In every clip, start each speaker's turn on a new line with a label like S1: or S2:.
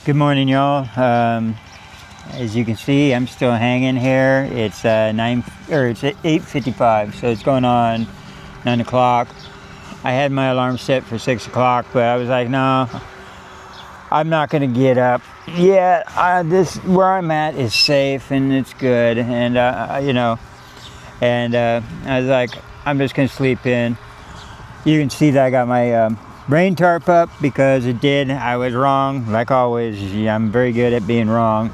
S1: Good morning, y'all. As you can see, I'm still hanging here. It's it's 8:55, so it's going on 9 o'clock. I had my alarm set for 6 o'clock, but I was like, no, I'm not gonna get up yet. This where I'm at is safe and it's good, and I was like, I'm just gonna sleep in. You can see that I got my rain tarp up because I was wrong, like always. I'm very good at being wrong.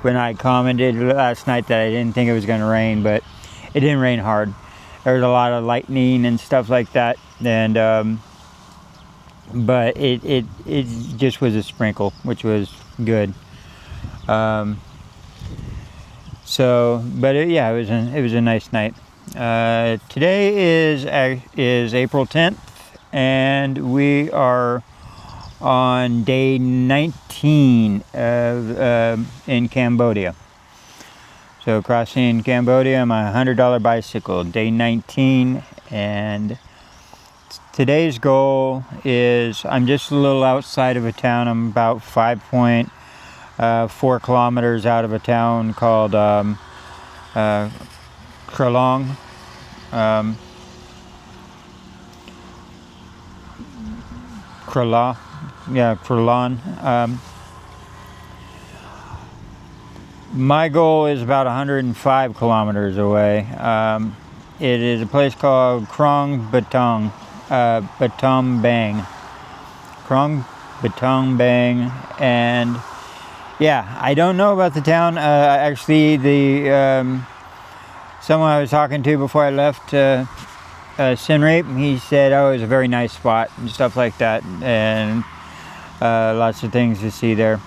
S1: When I commented last night that I didn't think it was going to rain, but it didn't rain hard. There was a lot of lightning and stuff like that, and but it just was a sprinkle, which was good. It was a nice night. Today is April 10th. And we are on day 19 in Cambodia. So crossing Cambodia on my $100 bicycle, day 19. And today's goal is, I'm just a little outside of a town. I'm about 5.4 kilometers out of a town called Kralong. Kralon. My goal is about 105 kilometers away. It is a place called Krong Batong Bang. Krong Batong Bang, and yeah, I don't know about the town. Actually, someone I was talking to before I left Siem Reap, he said, oh, it was a very nice spot and stuff like that, and lots of things to see there.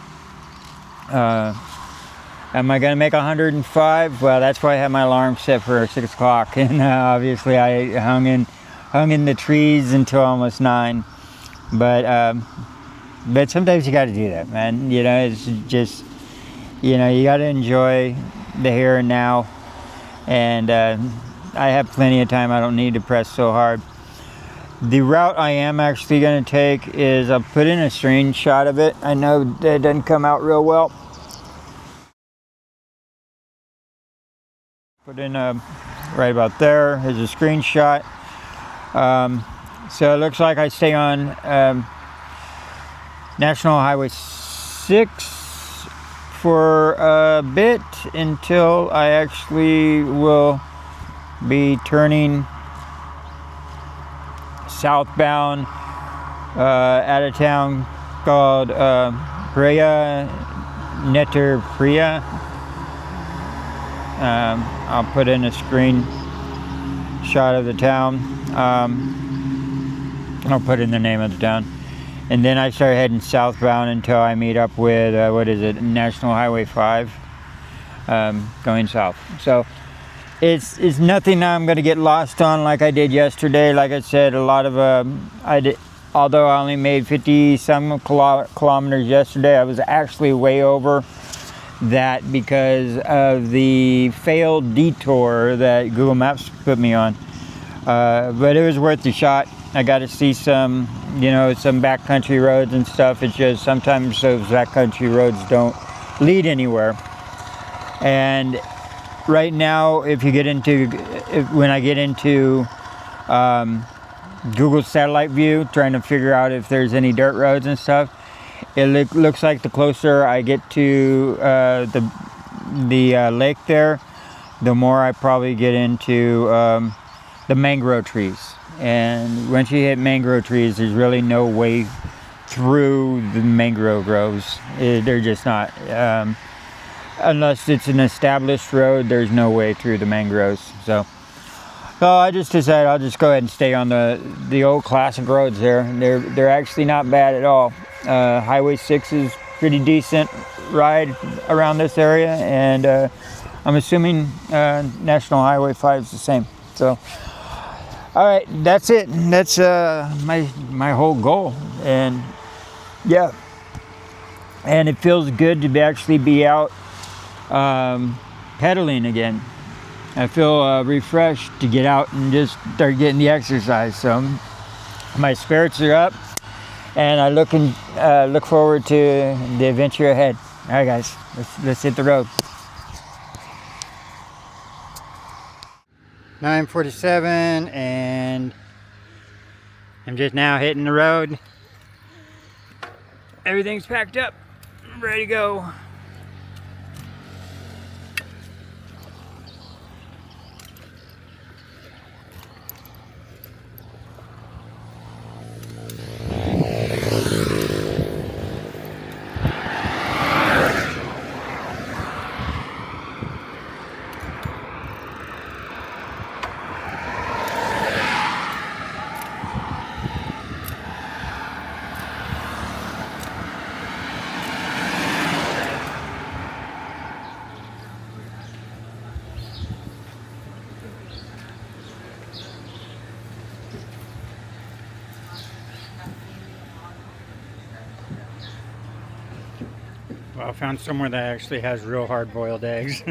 S1: Am I going to make 105? Well, that's why I had my alarm set for 6 o'clock, and obviously I hung in the trees until almost 9. But sometimes you got to do that, man. You know, it's just, you got to enjoy the here and now, and I have plenty of time. I don't need to press so hard. The route I am actually going to take is, I'll put in a screenshot of it. I know that doesn't come out real well. Put in right about there is a screenshot. So it looks like I stay on National Highway 6 for a bit until I actually will be turning southbound at a town called Priya Netter. I'll put in a screenshot of the town. I'll put in the name of the town, and then I start heading southbound until I meet up with National Highway 5, going south. So it's nothing I'm going to get lost on like I did yesterday. Like I said, a lot of although I only made 50-some kilometers yesterday, I was actually way over that because of the failed detour that Google Maps put me on. But it was worth the shot. I got to see some backcountry roads and stuff. It's just sometimes those backcountry roads don't lead anywhere. And right now, when I get into Google satellite view, trying to figure out if there's any dirt roads and stuff, it looks like the closer I get to the lake there, the more I probably get into the mangrove trees. And once you hit mangrove trees, there's really no way through the mangrove groves. They're just not. Unless it's an established road, there's no way through the mangroves. So I just decided I'll just go ahead and stay on the old classic roads there. They're actually not bad at all. Highway 6 is pretty decent ride around this area, and I'm assuming National Highway 5 is the same. So, all right, that's it. That's my whole goal, and yeah, and it feels good to actually be out pedaling again. I feel refreshed to get out and just start getting the exercise. So my spirits are up, and I look forward to the adventure ahead. All right, guys, let's hit the road. 9:47, and I'm just now hitting the road. Everything's packed up, I'm ready to go. Well, I found somewhere that actually has real hard-boiled eggs.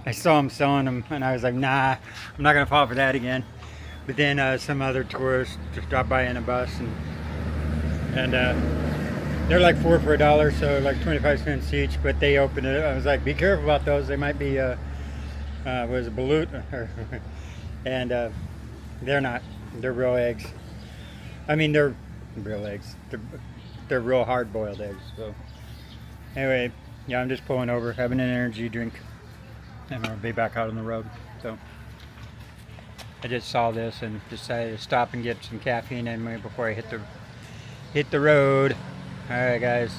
S1: I saw them selling them, and I was like, nah, I'm not gonna fall for that again. But then some other tourists just dropped by in a bus, and they're like 4 for $1, so like 25 cents each. But they opened it. I was like, be careful about those. They might be was a balut, and they're not. They're real eggs. I mean, they're real eggs. They're real hard-boiled eggs. So. Anyway, yeah, I'm just pulling over, having an energy drink, and I'll be back out on the road. So I just saw this and decided to stop and get some caffeine in me before I hit the road. All right, guys.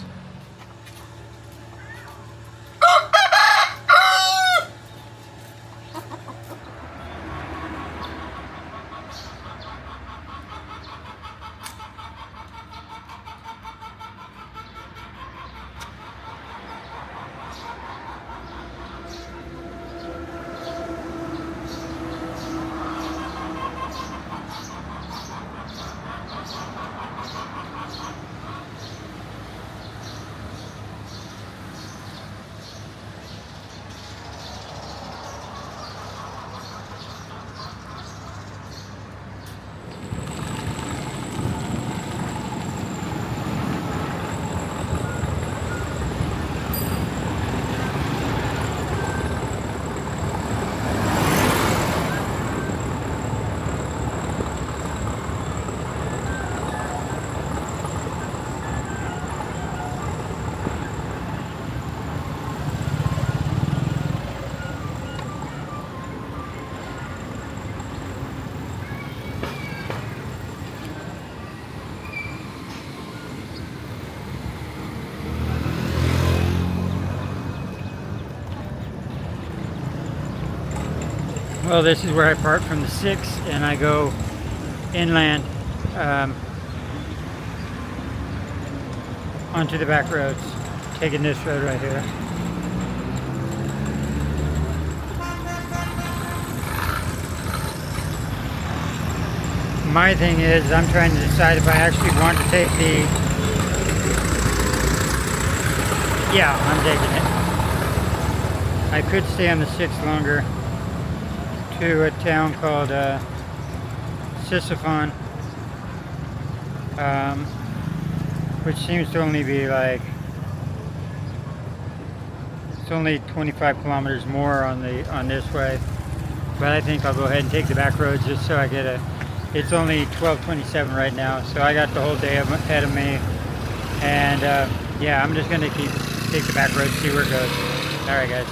S1: Well, this is where I park from the 6 and I go inland onto the back roads, taking this road right here. My thing is, I'm trying to decide if I actually want to take yeah, I'm taking it. I could stay on the 6 longer to a town called Sisyphon, which seems to only be like, it's only 25 kilometers more on this way, but I think I'll go ahead and take the back roads just so I get it's only 12:27 right now, so I got the whole day ahead of me, and yeah, I'm just gonna take the back roads, see where it goes. All right, guys.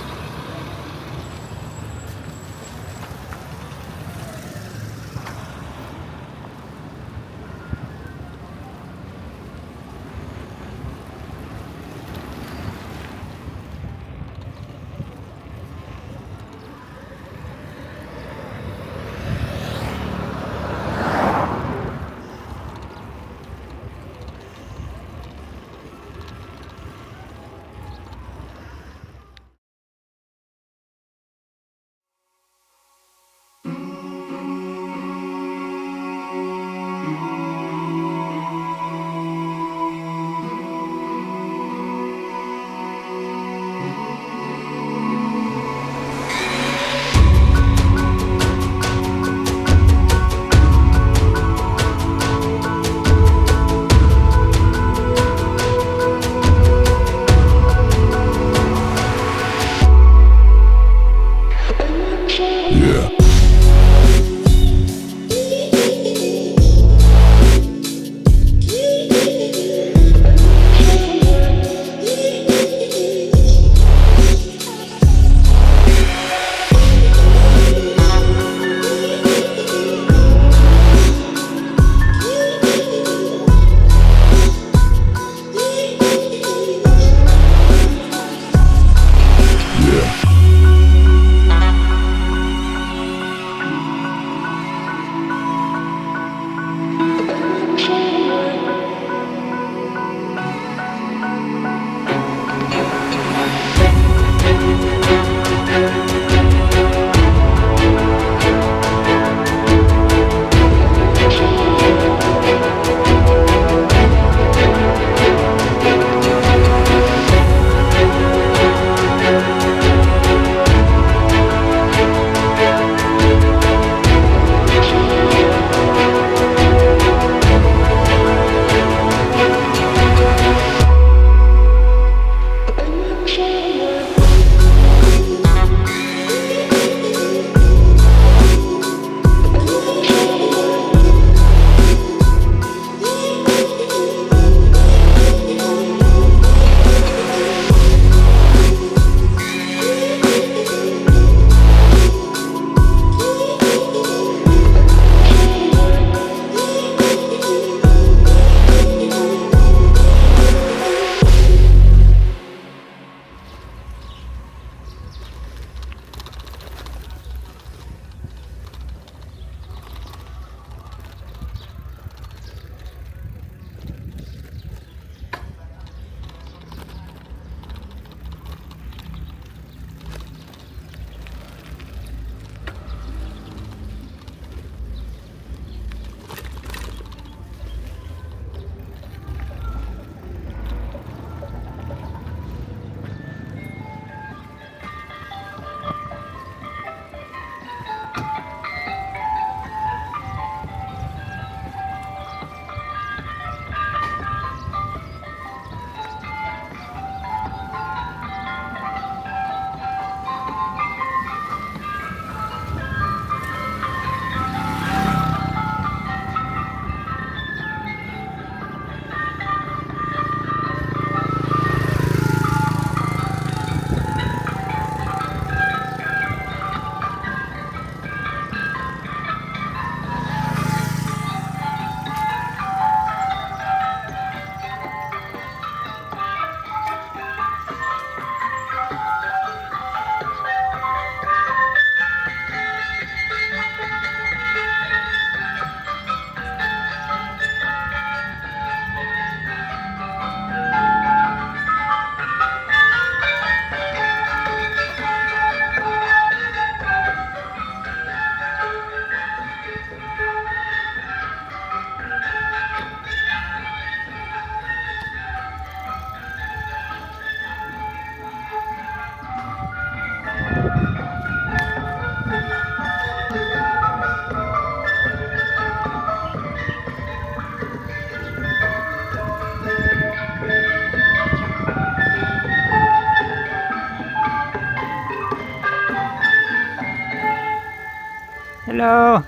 S1: Hello.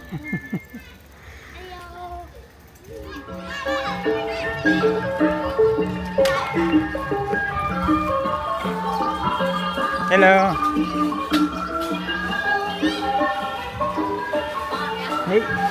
S1: Hello. Hey.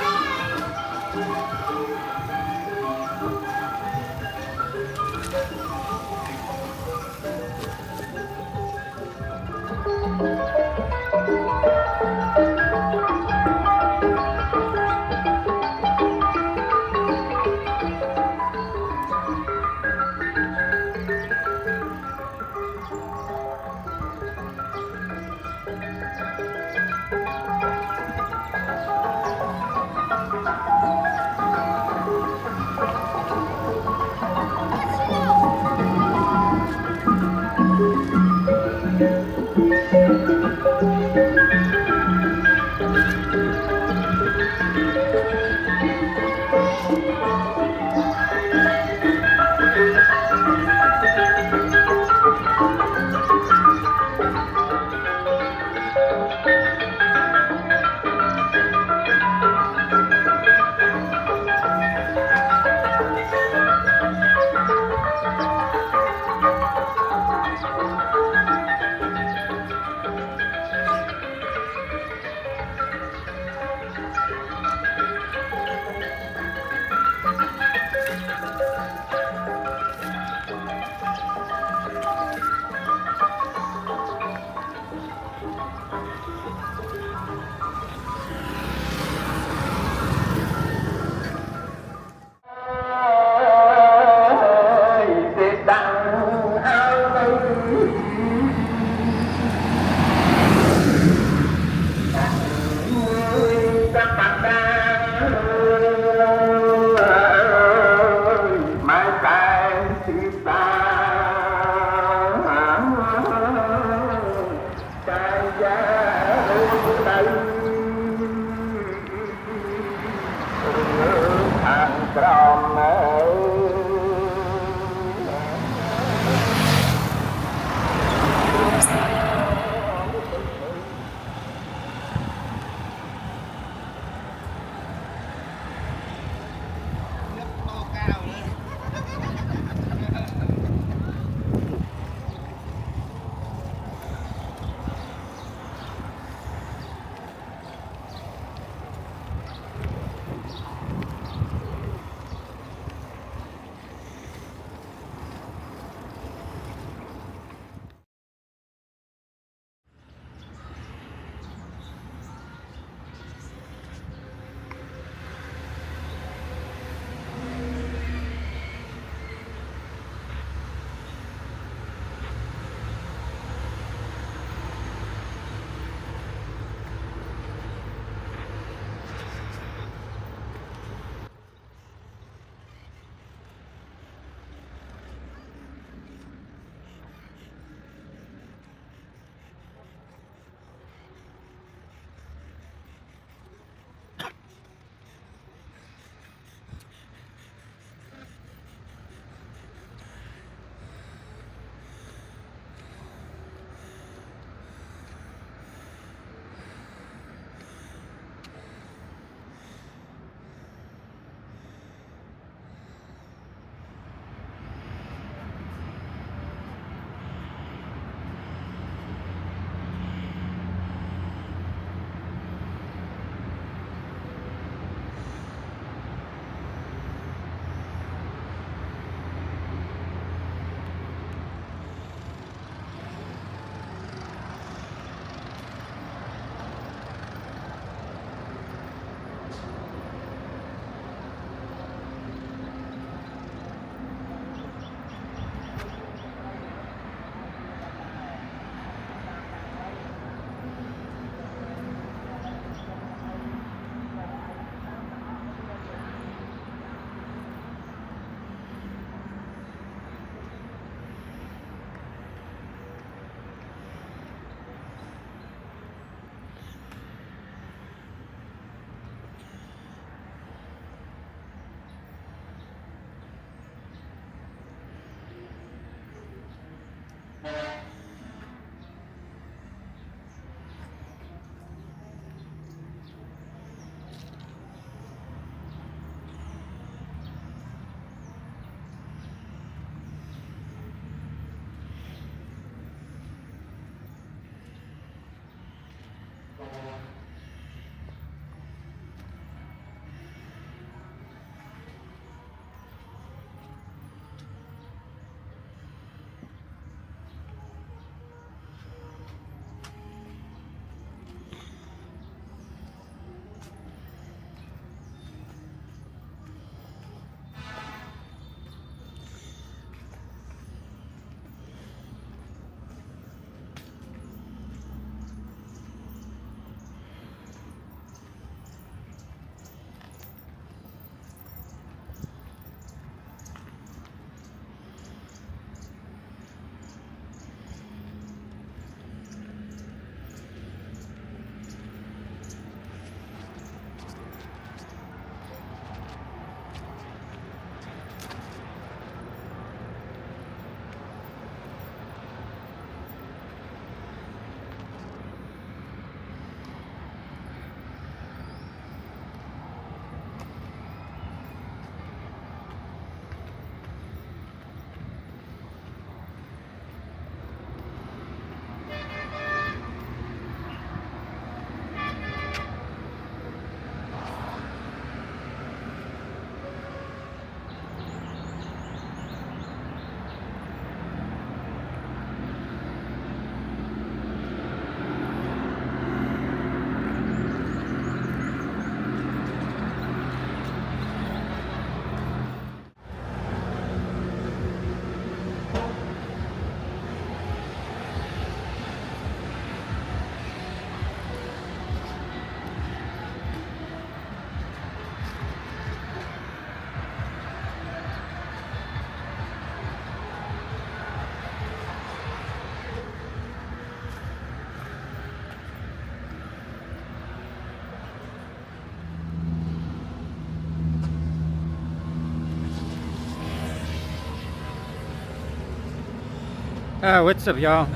S1: What's up, y'all?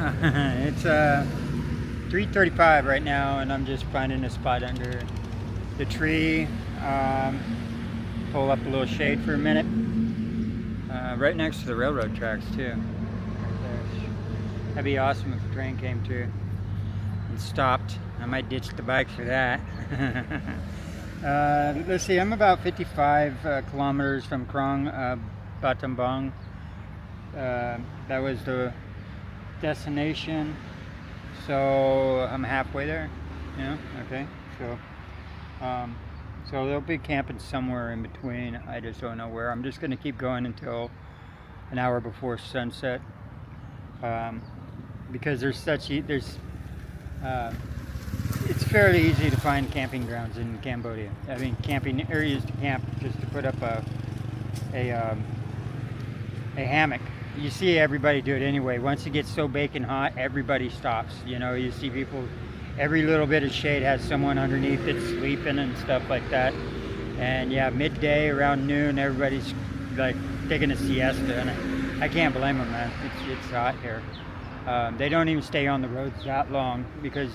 S1: It's 3:35 right now, and I'm just finding a spot under the tree. Pull up a little shade for a minute. Right next to the railroad tracks too. That'd be awesome if the train came through and stopped. I might ditch the bike for that. Let's see, I'm about 55 kilometers from Krong Battambang. That was the destination, so I'm halfway there, you know. Okay, so they'll be camping somewhere in between. I just don't know where. I'm just going to keep going until an hour before sunset, because it's fairly easy to find camping grounds in Cambodia. I mean, camping areas to camp, just to put up a hammock. You see everybody do it anyway. Once it gets so baking hot, everybody stops. You know, you see people, every little bit of shade has someone underneath it sleeping and stuff like that. And yeah, midday around noon, everybody's like taking a siesta, and I can't blame them, man. It's hot here. They don't even stay on the roads that long, because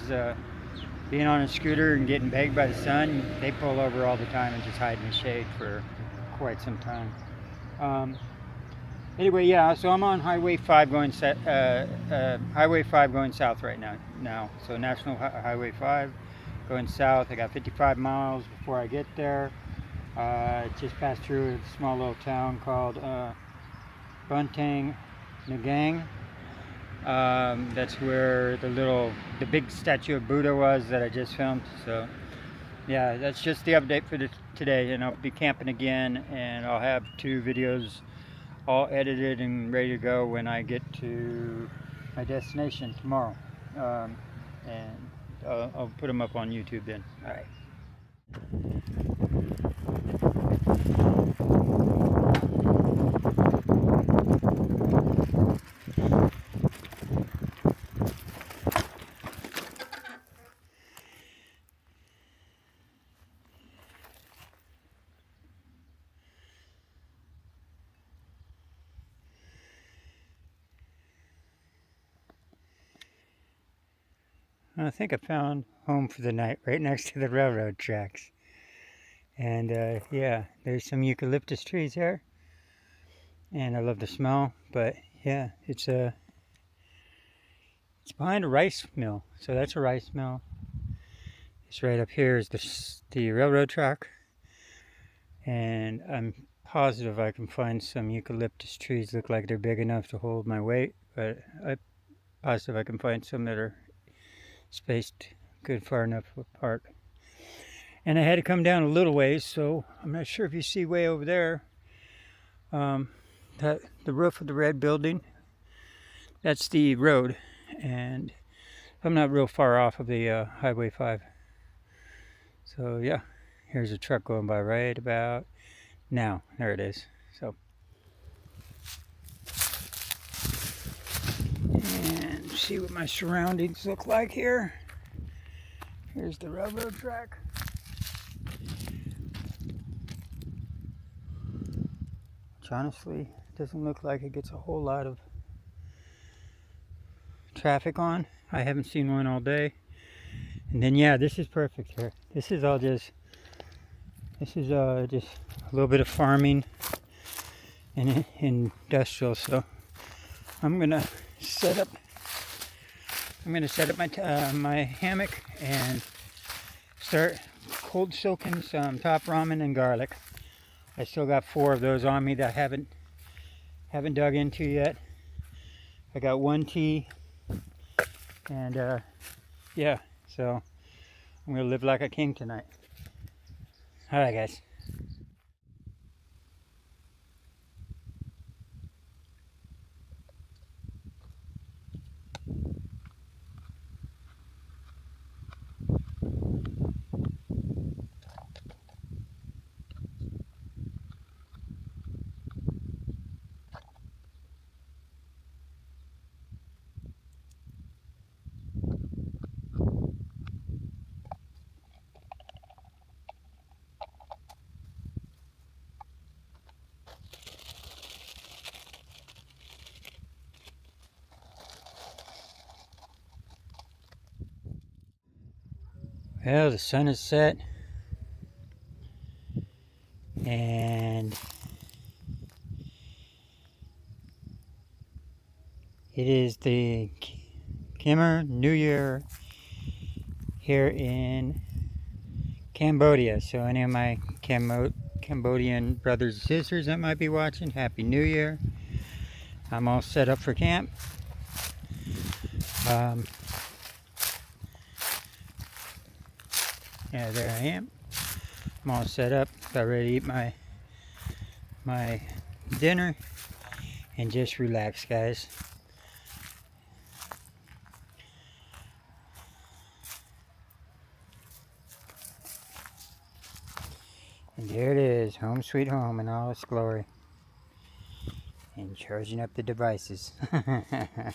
S1: being on a scooter and getting baked by the sun, they pull over all the time and just hide in the shade for quite some time. Anyway, yeah, so I'm on Highway 5 going south right now. So National Highway 5 going south. I got 55 miles before I get there. Just passed through a small little town called Buntang Nagang. That's where the big statue of Buddha was that I just filmed. So yeah, that's just the update for today, and I'll be camping again, and I'll have 2 videos all edited and ready to go when I get to my destination tomorrow. And I'll put them up on YouTube then. All right. I think I found home for the night right next to the railroad tracks. And yeah, there's some eucalyptus trees there, and I love the smell. But yeah, it's behind a rice mill, so that's a rice mill. It's right up here is the railroad track, and I'm positive I can find some eucalyptus trees. Look like they're big enough to hold my weight, but I'm positive I can find some that are spaced good far enough apart. And I had to come down a little ways, so I'm not sure if you see way over there, that the roof of the red building, that's the road, and I'm not real far off of the Highway 5. So yeah, here's a truck going by right about now. There it is. So, and see what my surroundings look like here. Here's the railroad track. Which honestly doesn't look like it gets a whole lot of traffic on. I haven't seen one all day. And then yeah, this is perfect here. This is just a little bit of farming and industrial. So I'm gonna set up my hammock and start cold soaking some top ramen and garlic. I still got 4 of those on me that I haven't dug into yet. I got 1 tea, and yeah, so I'm gonna live like a king tonight. All right, guys. Well, the sun is set, and it is the Khmer New Year here in Cambodia. So any of my Cambodian brothers and sisters that might be watching, Happy New Year. I'm all set up for camp. Yeah, there I am. I'm all set up, about ready to eat my dinner and just relax, guys. And there it is, home sweet home in all its glory. And charging up the devices. That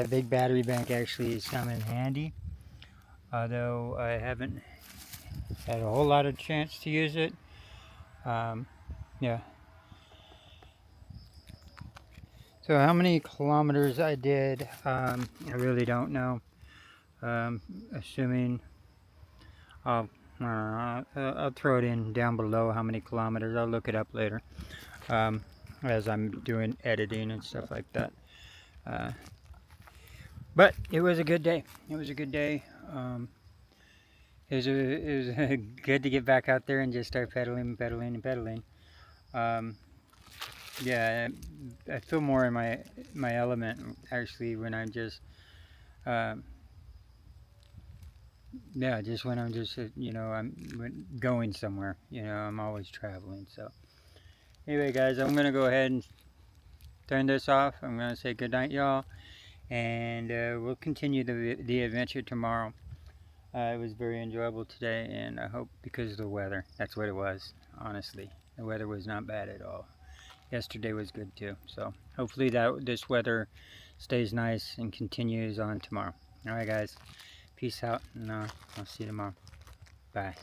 S1: big battery bank actually is coming handy, although I haven't had a whole lot of chance to use it. Yeah. So how many kilometers I did, I really don't know. Assuming I'll throw it in down below how many kilometers. I'll look it up later as I'm doing editing and stuff like that. But it was a good day. It was a good day. It was good to get back out there and just start pedaling. Yeah, I feel more in my element actually when I'm just yeah, just when I'm just I'm going somewhere. I'm always traveling. So anyway, guys, I'm gonna go ahead and turn this off. I'm gonna say good night, y'all, and we'll continue the adventure tomorrow. It was very enjoyable today, and I hope because of the weather. That's what it was, honestly. The weather was not bad at all. Yesterday was good too. So hopefully this weather stays nice and continues on tomorrow. All right, guys. Peace out, and I'll see you tomorrow. Bye.